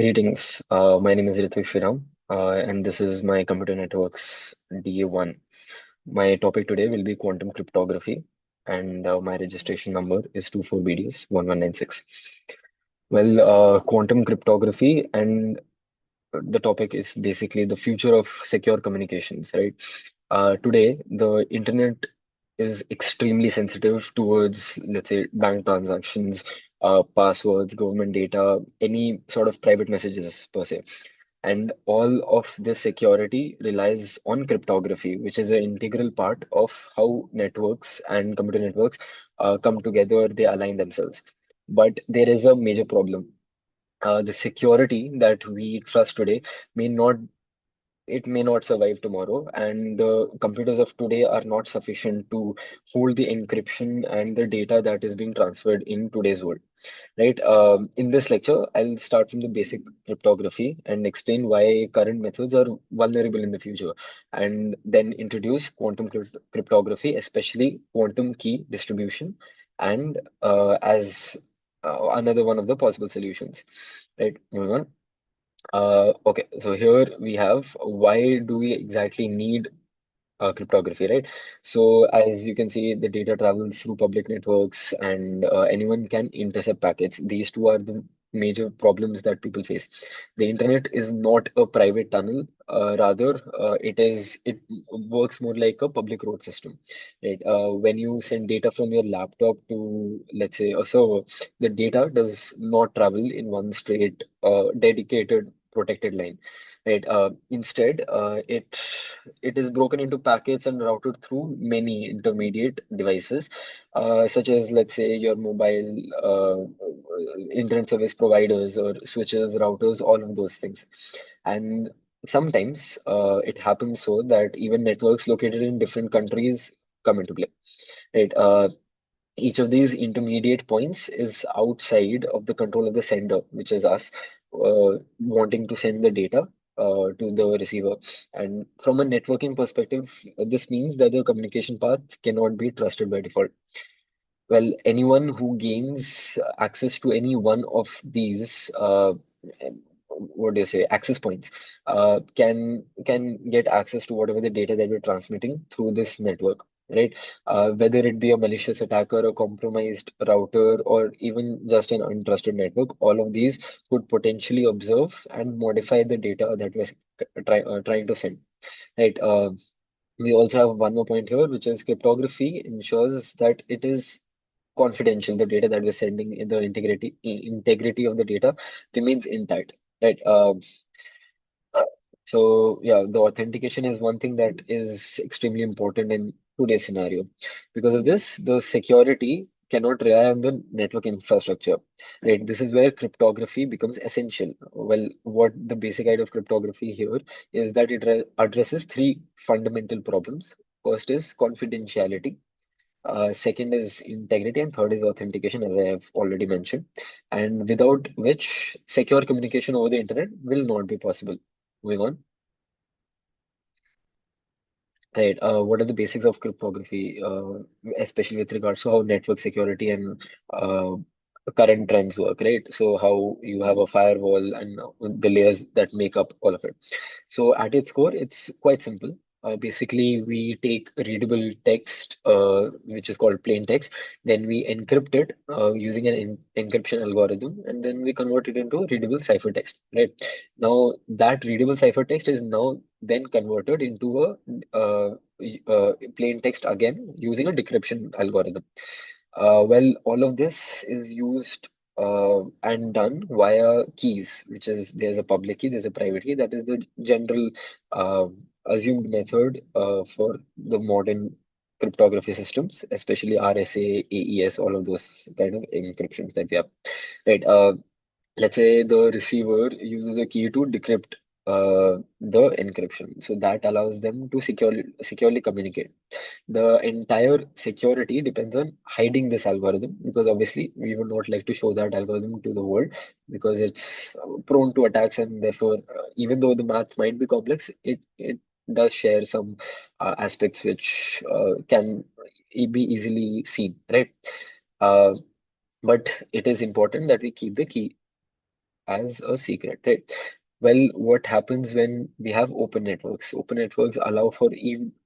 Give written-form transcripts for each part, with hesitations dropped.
Greetings. My name is Rithwik Sriram, and this is my Computer Networks DA1. My topic today will be quantum cryptography, and my registration number is 24BDS1196. Quantum cryptography, and the topic is basically the future of secure communications, right? Today, the internet is extremely sensitive towards, let's say, bank transactions, passwords, government data, any sort of private messages per se. And all of this security relies on cryptography, which is an integral part of how networks and computer networks come together, they align themselves. But there is a major problem. The security that we trust today may not it may not survive tomorrow, and the computers of today are not sufficient to hold the encryption and the data that is being transferred in today's world, right? In this lecture, I'll start from the basic cryptography and explain why current methods are vulnerable in the future, and then introduce quantum cryptography, especially quantum key distribution, and as another one of the possible solutions, right? Moving on. Okay, so here we have why do we exactly need cryptography, right? So as you can see, the data travels through public networks and anyone can intercept packets. These two are the major problems that people face. The internet is not a private tunnel. Rather, it works more like a public road system, right? When you send data from your laptop to, let's say, a server, the data does not travel in one straight, dedicated, protected line, right? Instead, it is broken into packets and routed through many intermediate devices, such as, let's say, your mobile internet service providers or switches, routers, all of those things. And sometimes it happens so that even networks located in different countries come into play, right? Each of these intermediate points is outside of the control of the sender, which is us, wanting to send the data to the receiver. And from a networking perspective, this means that the communication path cannot be trusted by default. Well, anyone who gains access to any one of these, what do you say, access points, can get access to whatever the data that we're transmitting through this network, right? Whether it be a malicious attacker, a compromised router, or even just an untrusted network, all of these could potentially observe and modify the data that we're trying to send, right? We also have one more point here, which is cryptography ensures that it is confidential. The data that we're sending, in the integrity of the data remains intact, right? So yeah, the authentication is one thing that is extremely important in today's scenario. Because of this, the security cannot rely on the network infrastructure, right? This is where cryptography becomes essential. Well, what the basic idea of cryptography here is that it addresses three fundamental problems. First is confidentiality, second is integrity, and third is authentication, as I have already mentioned, and without which secure communication over the internet will not be possible. Moving on. Right. What are the basics of cryptography, especially with regards to how network security and current trends work, right? So how you have a firewall and the layers that make up all of it. So at its core, it's quite simple. Basically, we take readable text, which is called plain text, then we encrypt it using an encryption algorithm, and then we convert it into readable ciphertext, right? Now, that readable ciphertext is now then converted into a plain text again using a decryption algorithm. All of this is used and done via keys, which is there's a public key, there's a private key. That is the general uh, assumed method for the modern cryptography systems, especially RSA, AES, all of those kind of encryptions that we have. Right. Let's say the receiver uses a key to decrypt the encryption. So that allows them to securely communicate. The entire security depends on hiding this algorithm, because obviously we would not like to show that algorithm to the world, because it's prone to attacks, and therefore, even though the math might be complex, it does share some aspects which can be easily seen, right? Uh, but it is important that we keep the key as a secret, right? Well, what happens when we have open networks? Open networks allow for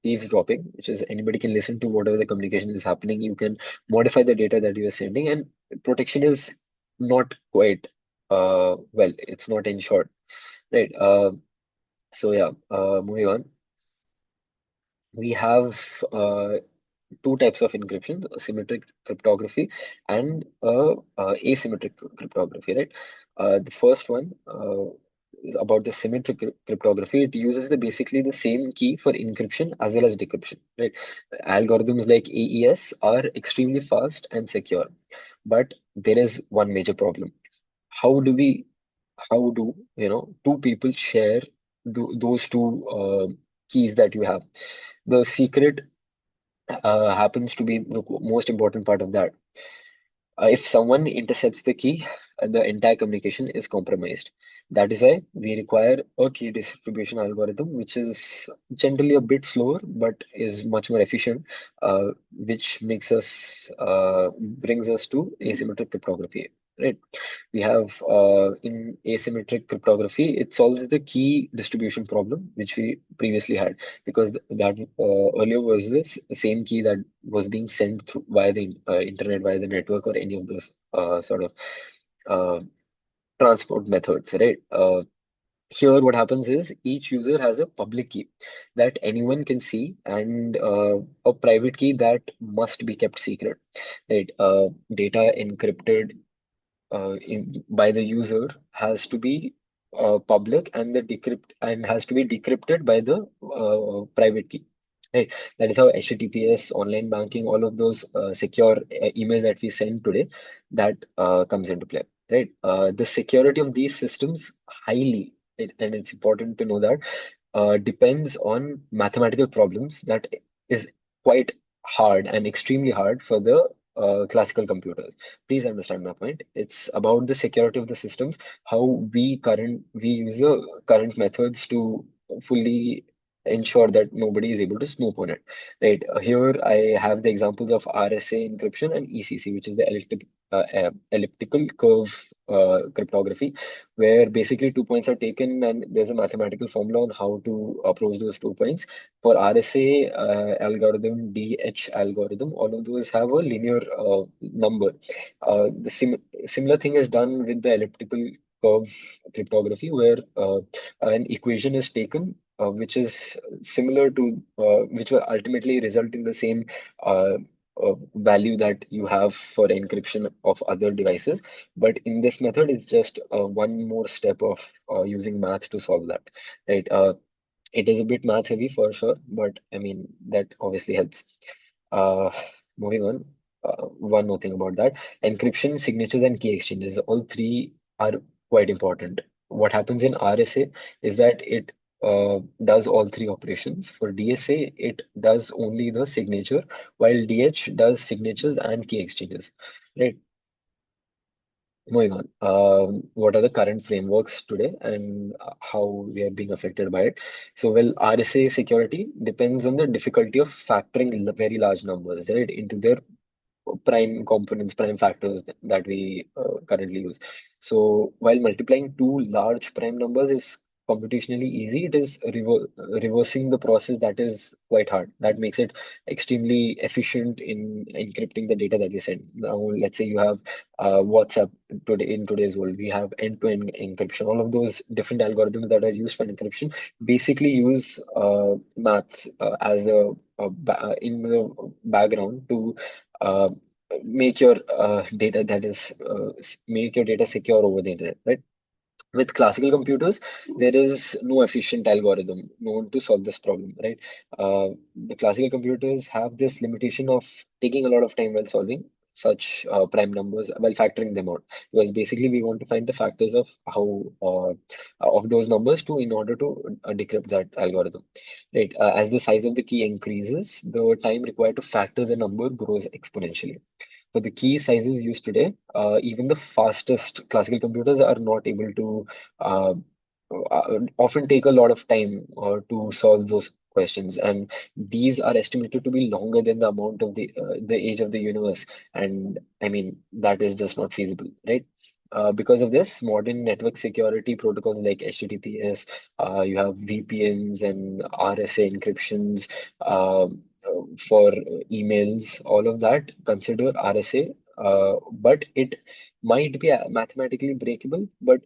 eavesdropping, which is anybody can listen to whatever the communication is happening. You can modify the data that you are sending, and protection is not quite well, it's not ensured, right? So yeah, moving on, we have two types of encryption: symmetric cryptography and asymmetric cryptography, right? The first one, is about the symmetric cryptography. It uses basically the same key for encryption as well as decryption, right? Algorithms like AES are extremely fast and secure, but there is one major problem. How do we, how do, two people share those two keys that you have? The secret happens to be the most important part of that. If someone intercepts the key, the entire communication is compromised. That is why we require a key distribution algorithm, which is generally a bit slower but is much more efficient, which brings us to asymmetric cryptography. Right. We have in asymmetric cryptography, it solves the key distribution problem which we previously had, because that earlier was this same key that was being sent through via the internet, via the network, or any of those sort of uh, transport methods, right? Here, what happens is each user has a public key that anyone can see, and a private key that must be kept secret, right? Data encrypted by the user has to be public, and the decrypt and has to be decrypted by the private key. Right. That is how HTTPS, online banking, all of those secure emails that we send today, that comes into play. Right. The security of these systems and it's important to know that depends on mathematical problems that is quite hard and extremely hard for the classical computers. Please understand my point. It's about the security of the systems, how we use the current methods to fully ensure that nobody is able to snoop on it. Right. Here I have the examples of RSA encryption and ECC, which is the elliptical curve cryptography, where basically 2 points are taken and there's a mathematical formula on how to approach those 2 points. For RSA algorithm, DH algorithm, all of those have a linear number. Similar thing is done with the elliptical curve cryptography, where an equation is taken, which will ultimately result in the same uh, value that you have for encryption of other devices. But in this method, it's just one more step of using math to solve that. Right? It is a bit math heavy for sure, but I mean, that obviously helps. Uh, Moving on, one more thing about that. Encryption, signatures, and key exchanges, all three are quite important. What happens in RSA is that it does all three operations. For DSA, it does only the signature, while DH does signatures and key exchanges. Right. Moving on, what are the current frameworks today, and how we are being affected by it? So, well, RSA security depends on the difficulty of factoring very large numbers, right, into their prime components, prime factors that we currently use. So while multiplying two large prime numbers is computationally easy, it is reversing the process that is quite hard. That makes it extremely efficient in encrypting the data that you send. Now, let's say you have WhatsApp today. In today's world, we have end-to-end encryption. All of those different algorithms that are used for encryption basically use math as in the background to uh, make your data secure over the internet, right? With classical computers, there is no efficient algorithm known to solve this problem, right? The classical computers have this limitation of taking a lot of time while solving such prime numbers, while factoring them out, because basically we want to find the factors of how of those numbers to in order to decrypt that algorithm, right? As the size of the key increases, the time required to factor the number grows exponentially. For the key sizes used today, even the fastest classical computers are not able to often take a lot of time to solve those questions, and these are estimated to be longer than the amount of the age of the universe. And I mean, that is just not feasible, right? Because of this, modern network security protocols like HTTPS, you have VPNs and RSA encryptions for emails, all of that consider RSA, but it might be mathematically breakable, but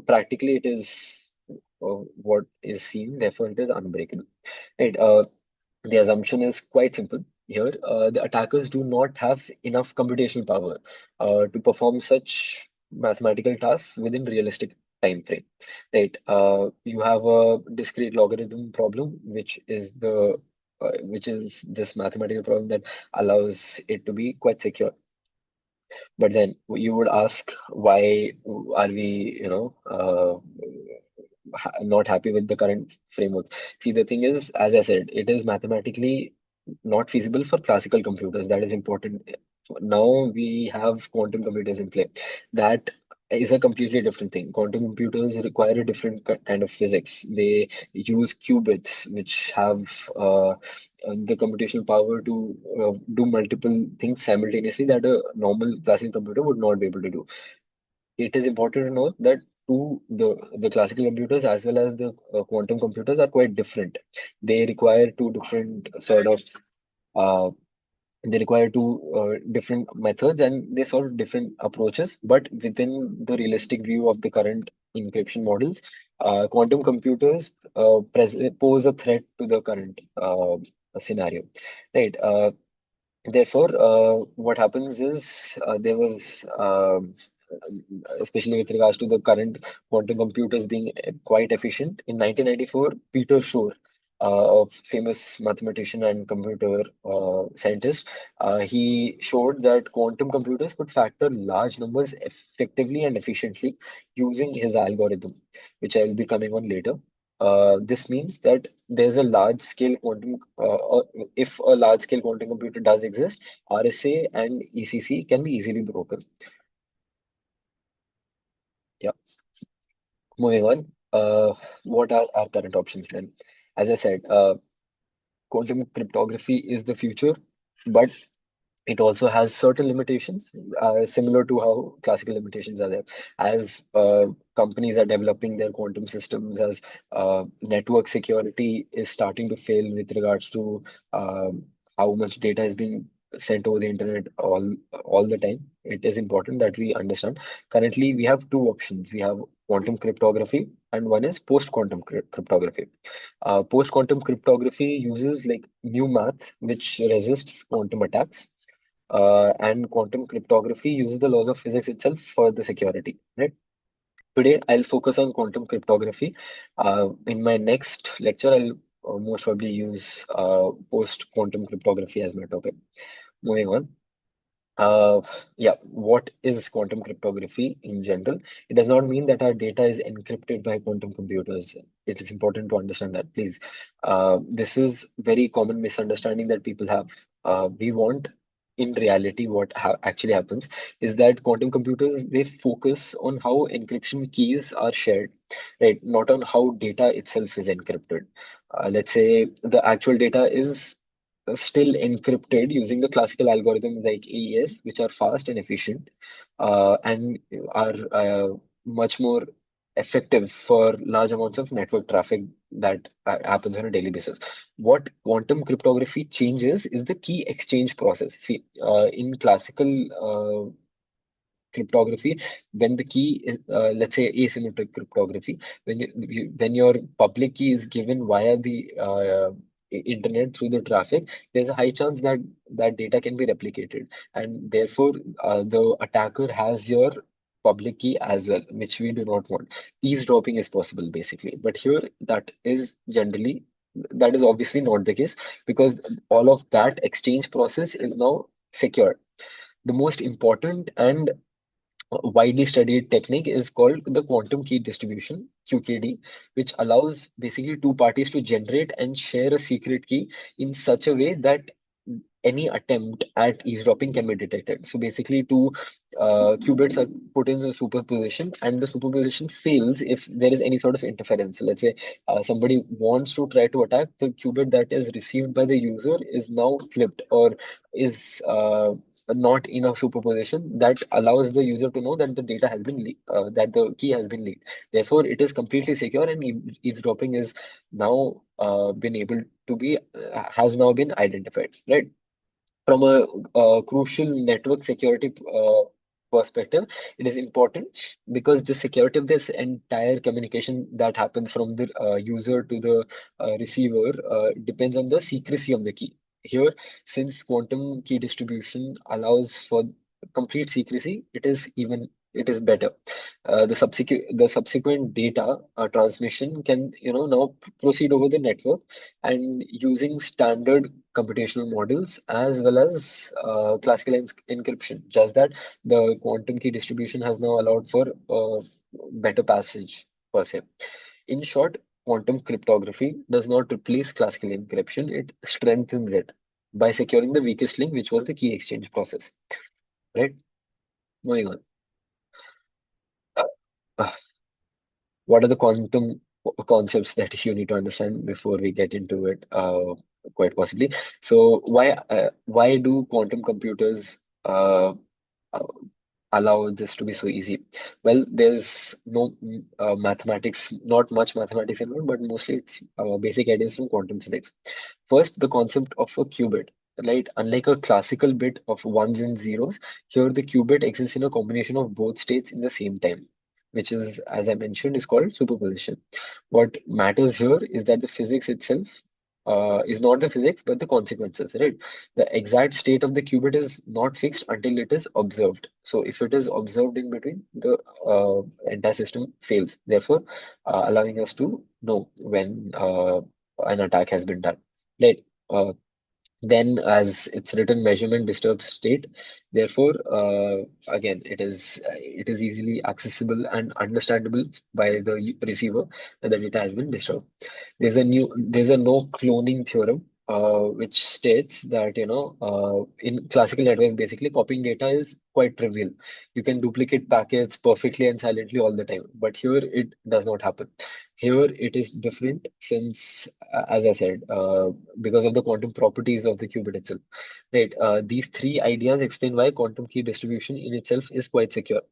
practically it is what is seen, therefore it is unbreakable. Right. The assumption is quite simple here. The attackers do not have enough computational power to perform such mathematical tasks within realistic time frame. Right. You have a discrete logarithm problem, which is this mathematical problem that allows it to be quite secure. But then you would ask, why are we, not happy with the current framework? See, the thing is, as I said, it is mathematically not feasible for classical computers. That is important. Now we have quantum computers in play. That is a completely different thing. Quantum computers require a different kind of physics. They use qubits, which have the computational power to do multiple things simultaneously that a normal classical computer would not be able to do. It is important to note that the classical computers as well as the quantum computers are quite different. They require two different sort of uh, they require two different methods, and they solve different approaches. But within the realistic view of the current encryption models, quantum computers pose a threat to the current scenario, right? Therefore, what happens is there was, especially with regards to the current quantum computers being quite efficient. In 1994, Peter Shor, a famous mathematician and computer scientist, he showed that quantum computers could factor large numbers effectively and efficiently using his algorithm, which I will be coming on later. This means that there's a large scale quantum, if a large scale quantum computer does exist, RSA and ECC can be easily broken. Yeah. Moving on. What are our current options then? As I said, quantum cryptography is the future, but it also has certain limitations, similar to how classical limitations are there. As companies are developing their quantum systems, as network security is starting to fail with regards to how much data is being sent over the internet all the time, it is important that we understand. Currently, we have two options. We have quantum cryptography, and one is post-quantum cryptography. Post-quantum cryptography uses like new math which resists quantum attacks, and quantum cryptography uses the laws of physics itself for the security. Right. Today, I'll focus on quantum cryptography. In my next lecture, I'll most probably use post-quantum cryptography as my topic. Moving on. Uh, yeah, what is quantum cryptography in general? It does not mean that our data is encrypted by quantum computers. It is important to understand that, please. This is very common misunderstanding that people have. We want, in reality, what actually happens is that quantum computers, they focus on how encryption keys are shared, right? Not on how data itself is encrypted. Let's say the actual data is still encrypted using the classical algorithms like AES, which are fast and efficient, and are much more effective for large amounts of network traffic that happens on a daily basis. What quantum cryptography changes is the key exchange process. See, in classical cryptography, when the key is, let's say, asymmetric cryptography, when your public key is given via the internet through the traffic, there's a high chance that that data can be replicated, and therefore the attacker has your public key as well, which we do not want. Eavesdropping is possible basically, but here that is obviously not the case, because all of that exchange process is now secure. The most important and widely studied technique is called the quantum key distribution, QKD, which allows basically two parties to generate and share a secret key in such a way that any attempt at eavesdropping can be detected. So basically, two qubits are put in the superposition, and the superposition fails if there is any sort of interference. So let's say somebody wants to try to attack, the qubit that is received by the user is now flipped, or is not in a superposition that allows the user to know that the data has been that the key has been leaked. Therefore, it is completely secure, and eavesdropping is now been able to be has now been identified, right? From a crucial network security perspective, it is important because the security of this entire communication that happens from the user to the receiver depends on the secrecy of the key. Here, since quantum key distribution allows for complete secrecy, it is better. The subsequent data transmission can now proceed over the network and using standard computational models as well as classical encryption. Just that the quantum key distribution has now allowed for better passage per se. In short, quantum cryptography does not replace classical encryption, it strengthens it by securing the weakest link, which was the key exchange process. Right? Moving on. Uh, what are the quantum concepts that you need to understand before we get into it? Quite possibly. So why do quantum computers uh, allow this to be so easy? Well, there's no mathematics, not much mathematics involved, but mostly it's basic ideas from quantum physics. First, the concept of a qubit. Right, unlike a classical bit of ones and zeros, here the qubit exists in a combination of both states in the same time, which is, as I mentioned, is called superposition. What matters here is that the physics itself is not the physics, but the consequences, right? The exact state of the qubit is not fixed until it is observed. So if it is observed in between, the entire system fails, therefore allowing us to know when an attack has been done. Right. Then, as it's written, measurement disturbs state. Therefore, again, it is easily accessible and understandable by the receiver that the data has been disturbed. There's a no cloning theorem, which states that in classical networks, basically copying data is quite trivial. You can duplicate packets perfectly and silently all the time, but here it does not happen. Here it is different since, as I said, because of the quantum properties of the qubit itself. Right. These three ideas explain why quantum key distribution in itself is quite secure.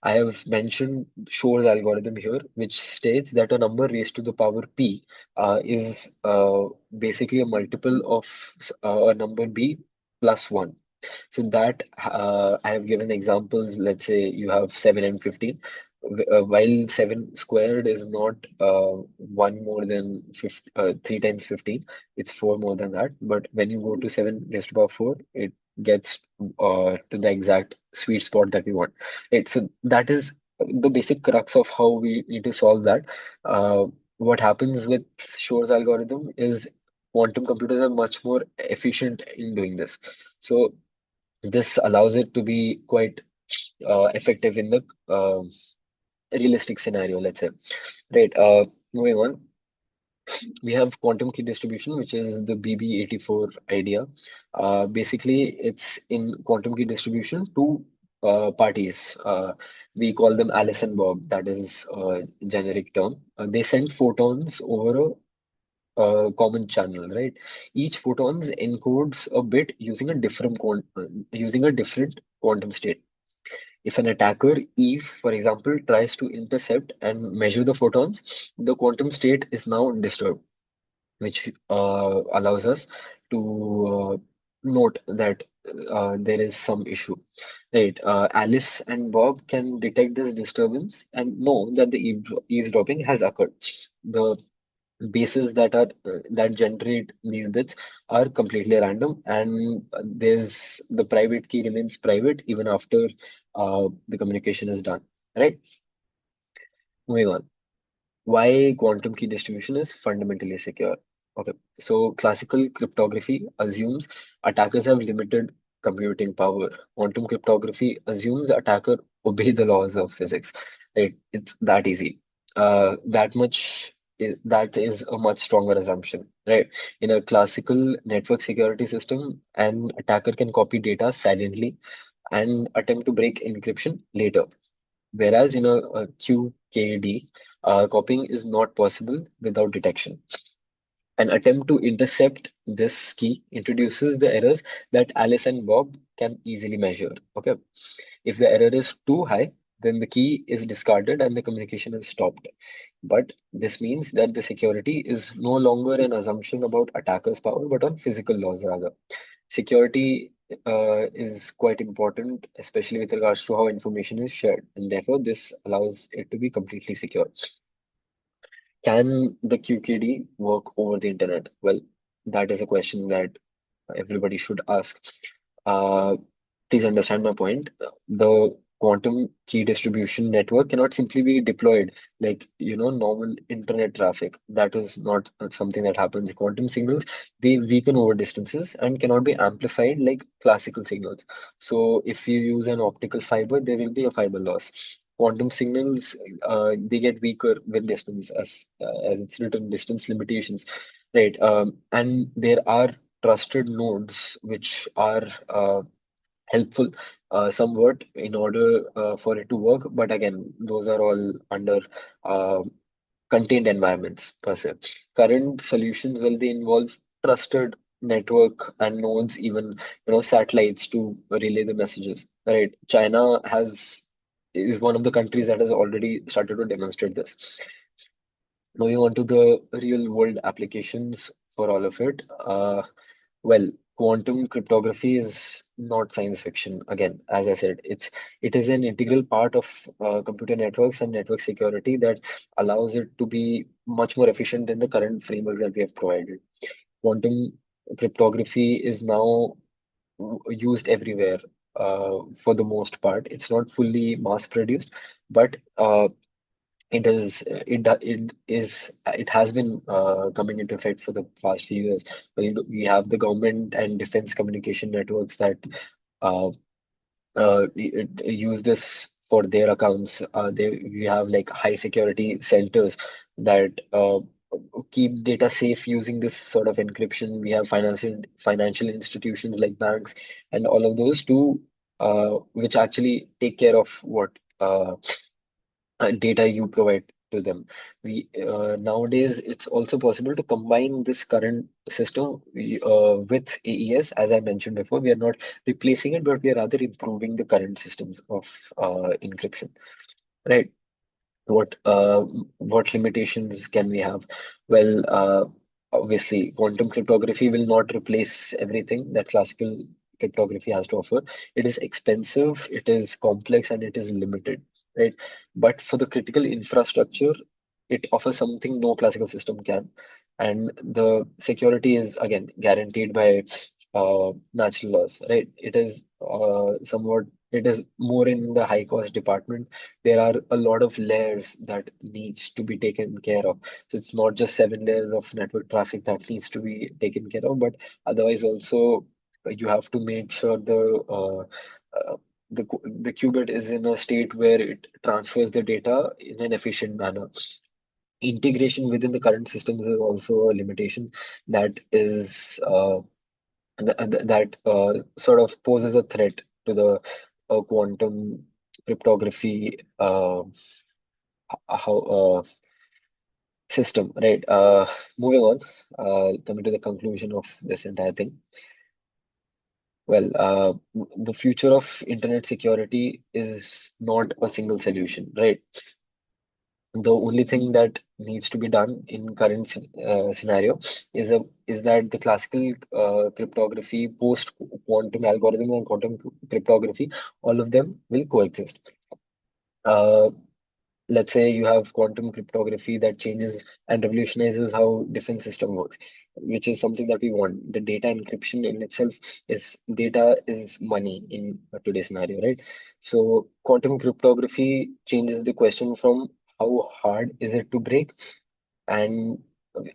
I have mentioned Shor's algorithm here, which states that a number raised to the power p is basically a multiple of a number b plus 1. So that I have given examples. Let's say you have 7 and 15. While 7 squared is not 1 more than 3 times 15, it's 4 more than that. But when you go to 7 raised to power 4, it gets to the exact sweet spot that we want. Right? So that is the basic crux of how we need to solve that. What happens with Shor's algorithm is quantum computers are much more efficient in doing this. So this allows it to be quite effective in the realistic scenario, let's say. Right. Moving on, we have quantum key distribution, which is the BB84 idea. Basically, it's in quantum key distribution, two parties. We call them Alice and Bob. That is a generic term. They send photons over a common channel, right? Each photons encodes a bit using a different quantum state. If an attacker, Eve, for example, tries to intercept and measure the photons, the quantum state is now disturbed, which allows us to note that there is some issue. Right. Alice and Bob can detect this disturbance and know that the eavesdropping has occurred. The bases that generate these bits are completely random, and there's the private key remains private even after the communication is done. Right. Moving on. Why quantum key distribution is fundamentally secure. Okay, so classical cryptography assumes attackers have limited computing power. Quantum cryptography assumes attacker obey the laws of physics. Right? It's that easy. That is a much stronger assumption. Right? In a classical network security system, an attacker can copy data silently and attempt to break encryption later. Whereas in a QKD, copying is not possible without detection. An attempt to intercept this key introduces the errors that Alice and Bob can easily measure. Okay. If the error is too high, then the key is discarded and the communication is stopped. But this means that the security is no longer an assumption about attackers' power, but on physical laws rather. Security is quite important, especially with regards to how information is shared, and therefore this allows it to be completely secure. Can the QKD work over the internet? Well, that is a question that everybody should ask. Uh, Please understand my point. The quantum key distribution network cannot simply be deployed like normal internet traffic. That is not something that happens. Quantum signals, they weaken over distances and cannot be amplified like classical signals. So if you use an optical fiber, there will be a fiber loss. Quantum signals, they get weaker with distance, as it's written, distance limitations, right? And there are trusted nodes which are helpful somewhat in order for it to work. But again, those are all under uh, contained environments per se. Current solutions, well, they involve trusted network and nodes, even satellites to relay the messages. Right? China has is one of the countries that has already started to demonstrate this. Moving on to the real world applications for all of it. Well, quantum cryptography is not science fiction. Again, as I said, it is an integral part of computer networks and network security that allows it to be much more efficient than the current frameworks that we have provided. Quantum cryptography is now used everywhere for the most part. It's not fully mass produced, but it has been coming into effect for the past few years. We have the government and defense communication networks that uh, use this for their accounts. We have like high security centers that keep data safe using this sort of encryption. We have financial institutions like banks and all of those too, which actually take care of what data you provide to them. We Nowadays it's also possible to combine this current system with AES. As I mentioned before, we are not replacing it, but we are rather improving the current systems of encryption. Right? What uh, what limitations can we have? Well, obviously, quantum cryptography will not replace everything that classical cryptography has to offer. It is expensive, it is complex, and it is limited, right? But for the critical infrastructure, it offers something no classical system can. And the security is again guaranteed by natural laws, right? It is more in the high cost department. There are a lot of layers that needs to be taken care of. So it's not just 7 layers of network traffic that needs to be taken care of, but otherwise also you have to make sure uh, the qubit is in a state where it transfers the data in an efficient manner. Integration within the current systems is also a limitation that is that sort of poses a threat to the quantum cryptography how system, right? Moving on, coming to the conclusion of this entire thing. Well, the future of internet security is not a single solution, right? The only thing that needs to be done in current scenario is that the classical cryptography, post quantum algorithm and quantum cryptography, all of them will coexist. Uh, let's say you have quantum cryptography that changes and revolutionizes how defense system works, which is something that we want. The data encryption in itself is data is money in today's scenario, right? So quantum cryptography changes the question from how hard is it to break, and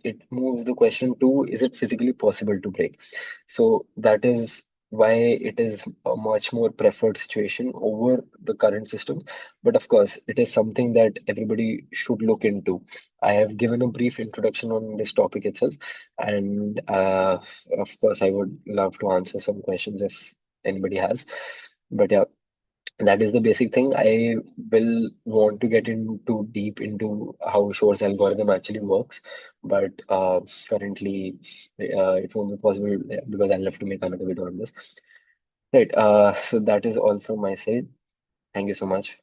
it moves the question to, is it physically possible to break? So that is why it is a much more preferred situation over the current system. But of course, it is something that everybody should look into. I have given a brief introduction on this topic itself, and of course, I would love to answer some questions if anybody has. But yeah, That is the basic thing. I will want to get into deep into how Shore's algorithm actually works, but currently it won't be possible because I'll have to make another video on this. Right. So that is all from my side. Thank you so much.